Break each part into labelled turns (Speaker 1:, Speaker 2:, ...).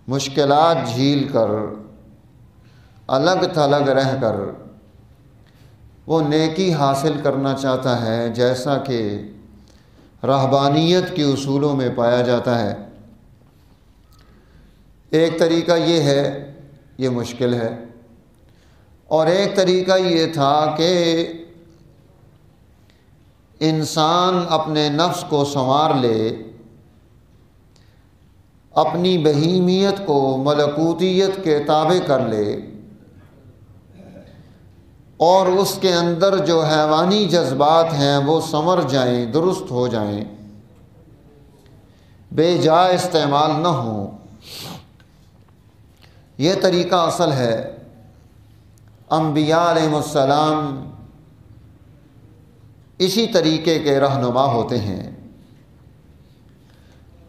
Speaker 1: مشکلات جھیل کر، الگ تھلگ رہ کر وہ نیکی حاصل کرنا چاہتا ہے، جیسا کہ رہبانیت کے اصولوں میں پایا جاتا ہے۔ ایک طریقہ یہ ہے، یہ مشکل ہے، اور ایک طریقہ یہ تھا کہ انسان اپنے نفس کو سنوار لے، اپنی بہیمیت کو ملکوتیت کے تابع کر لے، اور اس کے اندر جو حیوانی جذبات ہیں وہ ثمر جائیں، درست ہو جائیں، بے جا استعمال نہ ہوں۔ یہ طریقہ اصل ہے۔ انبیاء علیہ السلام اسی طریقے کے رہنما ہوتے ہیں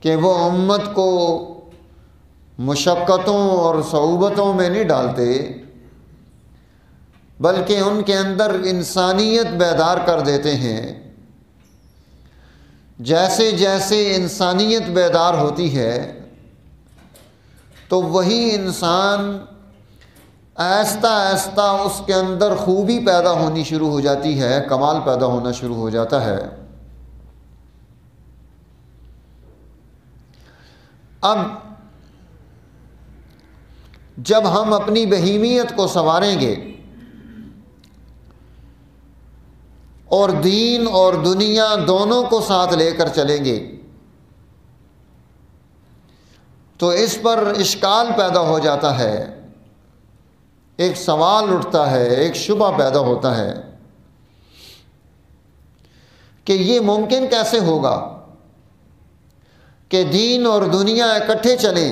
Speaker 1: کہ وہ امت کو مشقتوں اور صعوبتوں میں نہیں ڈالتے، بلکہ ان کے اندر انسانیت بیدار کر دیتے ہیں۔ جیسے جیسے انسانیت بیدار ہوتی ہے تو وہی انسان آہستہ آہستہ اس کے اندر خوبی پیدا ہونی شروع ہو جاتی ہے، کمال پیدا ہونا شروع ہو جاتا ہے۔ اب جب ہم اپنی بہیمیت کو سنواریں گے اور دین اور دنیا دونوں کو ساتھ لے کر چلیں گے تو اس پر اشکال پیدا ہو جاتا ہے، ایک سوال اٹھتا ہے، ایک شبہ پیدا ہوتا ہے کہ یہ ممکن کیسے ہوگا کہ دین اور دنیا اکٹھے چلیں؟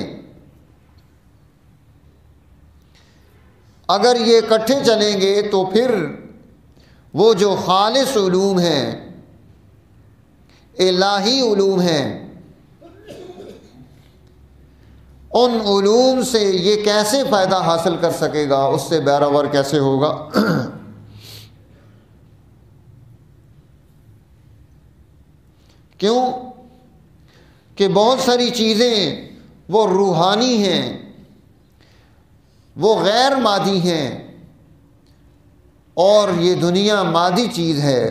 Speaker 1: اگر یہ اکٹھے چلیں گے تو پھر وہ جو خالص علوم ہیں، الہی علوم ہیں، ان علوم سے یہ کیسے فائدہ حاصل کر سکے گا، اس سے بہرور کیسے ہوگا؟ کیوں کہ بہت ساری چیزیں وہ روحانی ہیں، وہ غیر مادی ہیں، اور یہ دنیا مادی چیز ہے۔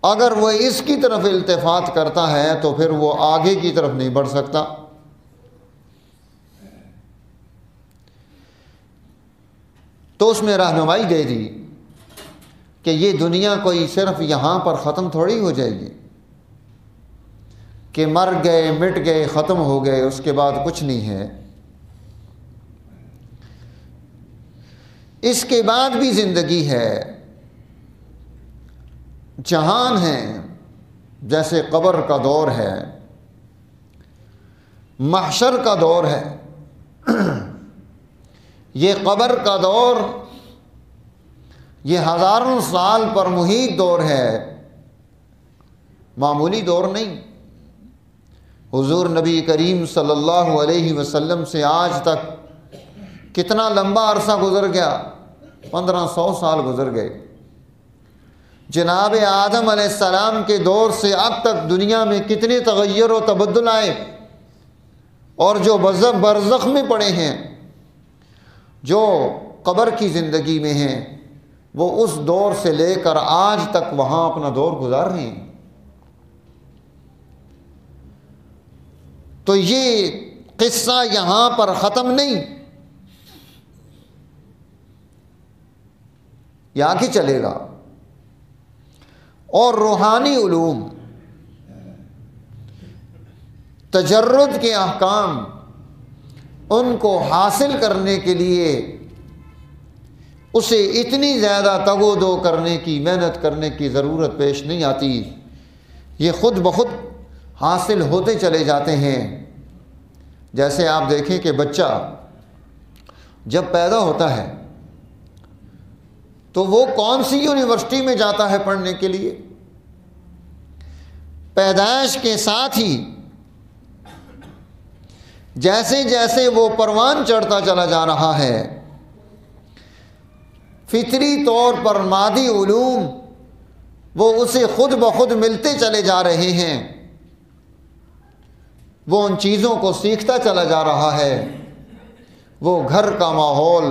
Speaker 1: اگر وہ اس کی طرف التفات کرتا ہے تو پھر وہ آگے کی طرف نہیں بڑھ سکتا۔ تو اس نے رہنمائی دے دی کہ یہ دنیا کوئی صرف یہاں پر ختم تھوڑی ہو جائے گی کہ مر گئے، مٹ گئے، ختم ہو گئے، اس کے بعد کچھ نہیں ہے۔ اس کے بعد بھی زندگی ہے، جہان ہے، جیسے قبر کا دور ہے، محشر کا دور ہے۔ یہ قبر کا دور یہ ہزاروں سال پر محیط دور ہے، معمولی دور نہیں۔ حضور نبی کریم صلی اللہ علیہ وسلم سے آج تک کتنا لمبا عرصہ گزر گیا؟ 1500 سال گزر گئے۔ جناب آدم علیہ السلام کے دور سے اب تک دنیا میں کتنے تغیر و تبدل آئے، اور جو برزخ میں پڑے ہیں، جو قبر کی زندگی میں ہیں، وہ اس دور سے لے کر آج تک وہاں اپنا دور گزار رہے ہیں۔ تو یہ قصہ یہاں پر ختم نہیں، یہ آگے چلے گا۔ اور روحانی علوم، تجرد کے احکام، ان کو حاصل کرنے کے لیے اسے اتنی زیادہ تگ و دو کرنے کی، محنت کرنے کی ضرورت پیش نہیں آتی، یہ خود بخود حاصل ہوتے چلے جاتے ہیں۔ جیسے آپ دیکھیں کہ بچہ جب پیدا ہوتا ہے تو وہ کون سی یونیورسٹی میں جاتا ہے پڑھنے کے لیے؟ پیدائش کے ساتھ ہی جیسے جیسے وہ پروان چڑھتا چلا جا رہا ہے، فطری طور پر مادی علوم وہ اسے خود بخود ملتے چلے جا رہے ہیں۔ وہ ان چیزوں کو سیکھتا چلا جا رہا ہے۔ وہ گھر کا ماحول،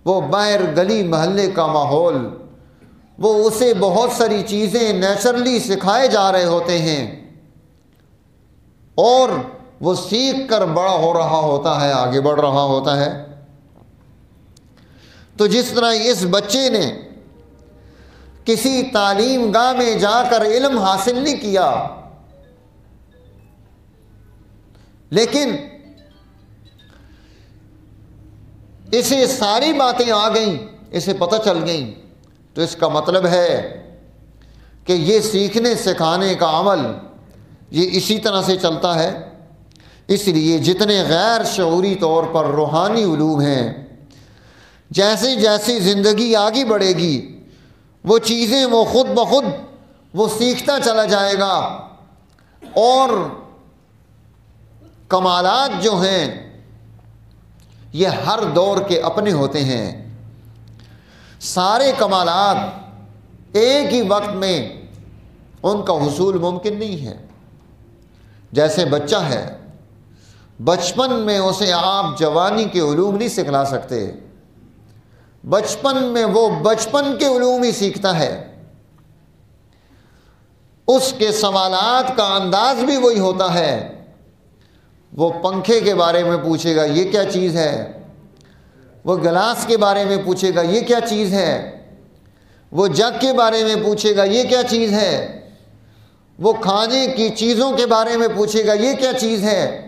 Speaker 1: وہ باہر گلی محلے کا ماحول، وہ اسے بہت ساری چیزیں نیچرلی سکھائے جا رہے ہوتے ہیں، اور وہ سیکھ کر بڑا ہو رہا ہوتا ہے، آگے بڑھ رہا ہوتا ہے۔ تو جس طرح اس بچے نے کسی تعلیم گاہ میں جا کر علم حاصل نہیں کیا، لیکن اسے ساری باتیں آ گئیں، اسے پتہ چل گئیں، تو اس کا مطلب ہے کہ یہ سیکھنے سکھانے کا عمل یہ اسی طرح سے چلتا ہے۔ اس لیے جتنے غیر شعوری طور پر روحانی علوم ہیں، جیسے جیسے زندگی آگے بڑھے گی وہ چیزیں وہ خود بخود وہ سیکھتا چلا جائے گا، اور کمالات جو ہیں یہ ہر دور کے اپنے ہوتے ہیں۔ سارے کمالات ایک ہی وقت میں ان کا حصول ممکن نہیں ہے۔ جیسے بچہ ہے، بچپن میں اسے آپ جوانی کے علوم نہیں سکھلا سکتے، بچپن میں وہ بچپن کے علوم ہی سیکھتا ہے، اس کے سوالات کا انداز بھی وہی ہوتا ہے۔ وہ پنکھے کے بارے میں پوچھے گا یہ کیا چیز ہے، وہ گلاس کے بارے میں پوچھے گا یہ کیا چیز ہے، وہ جگ کے بارے میں پوچھے گا یہ کیا چیز ہے، وہ کھانے کی چیزوں کے بارے میں پوچھے گا یہ کیا چیز ہے۔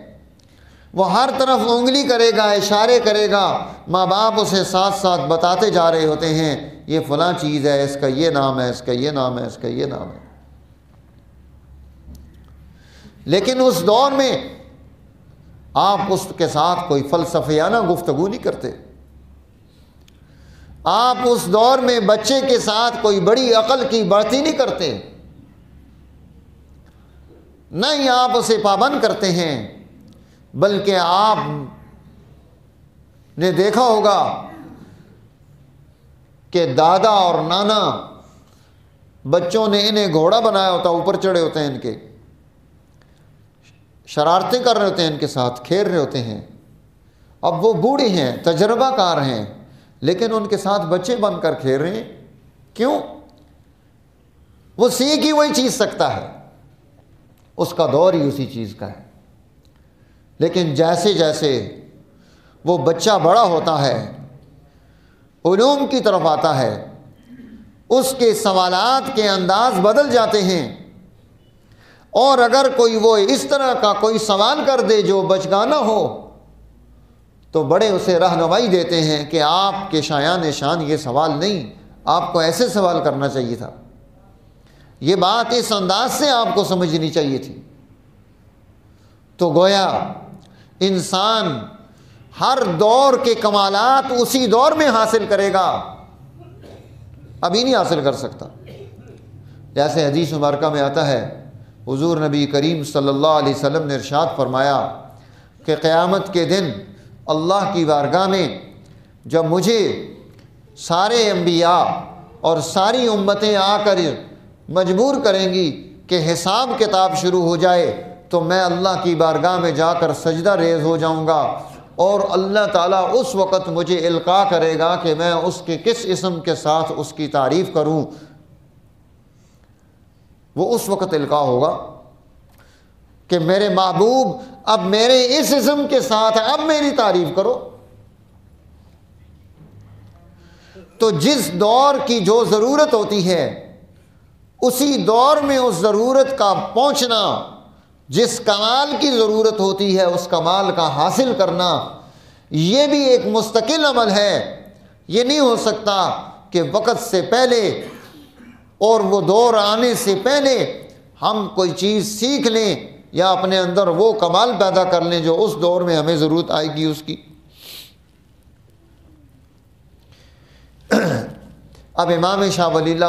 Speaker 1: وہ ہر طرف انگلی کرے گا، اشارے کرے گا، ماں باپ اسے ساتھ ساتھ بتاتے جا رہے ہوتے ہیں یہ فلاں چیز ہے، اس کا یہ نام ہے، اس کا یہ نام ہے، اس کا یہ نام ہے۔ لیکن اس دور میں آپ اس کے ساتھ کوئی فلسفیانہ گفتگو نہیں کرتے، آپ اس دور میں بچے کے ساتھ کوئی بڑی عقل کی بڑھتی نہیں کرتے، نہ ہی آپ اسے پابند کرتے ہیں، بلکہ آپ نے دیکھا ہوگا کہ دادا اور نانا بچوں نے انہیں گھوڑا بنایا ہوتا، اوپر چڑھے ہوتے ہیں، ان کے شرارتیں کر رہے ہوتے ہیں، ان کے ساتھ کھیل رہے ہوتے ہیں۔ اب وہ بوڑھے ہیں، تجربہ کار ہیں، لیکن ان کے ساتھ بچے بن کر کھیل رہے ہیں۔ کیوں؟ وہ سیکھ ہی وہی چیز سکتا ہے، اس کا دور ہی اسی چیز کا ہے۔ لیکن جیسے جیسے وہ بچہ بڑا ہوتا ہے، علوم کی طرف آتا ہے، اس کے سوالات کے انداز بدل جاتے ہیں، اور اگر کوئی وہ اس طرح کا کوئی سوال کر دے جو بچگانہ ہو تو بڑے اسے رہنمائی دیتے ہیں کہ آپ کے شایان شان یہ سوال نہیں، آپ کو ایسے سوال کرنا چاہیے تھا، یہ بات اس انداز سے آپ کو سمجھنی چاہیے تھی۔ تو گویا انسان ہر دور کے کمالات اسی دور میں حاصل کرے گا، ابھی نہیں حاصل کر سکتا۔ جیسے حدیث مبارکہ میں آتا ہے، حضور نبی کریم صلی اللہ علیہ وسلم نے ارشاد فرمایا کہ قیامت کے دن اللہ کی بارگاہ میں جب مجھے سارے انبیاء اور ساری امتیں آ کر مجبور کریں گی کہ حساب کتاب شروع ہو جائے، تو میں اللہ کی بارگاہ میں جا کر سجدہ ریز ہو جاؤں گا، اور اللہ تعالیٰ اس وقت مجھے القاء کرے گا کہ میں اس کے کس اسم کے ساتھ اس کی تعریف کروں۔ وہ اس وقت القاء ہوگا کہ میرے محبوب اب میرے اس اسم کے ساتھ اب میری تعریف کرو۔ تو جس دور کی جو ضرورت ہوتی ہے اسی دور میں اس ضرورت کا پہنچنا، جس کمال کی ضرورت ہوتی ہے اس کمال کا حاصل کرنا، یہ بھی ایک مستقل عمل ہے۔ یہ نہیں ہو سکتا کہ وقت سے پہلے اور وہ دور آنے سے پہلے ہم کوئی چیز سیکھ لیں یا اپنے اندر وہ کمال پیدا کر لیں جو اس دور میں ہمیں ضرورت آئے گی اس کی۔ اب امام شاہ ولی اللہ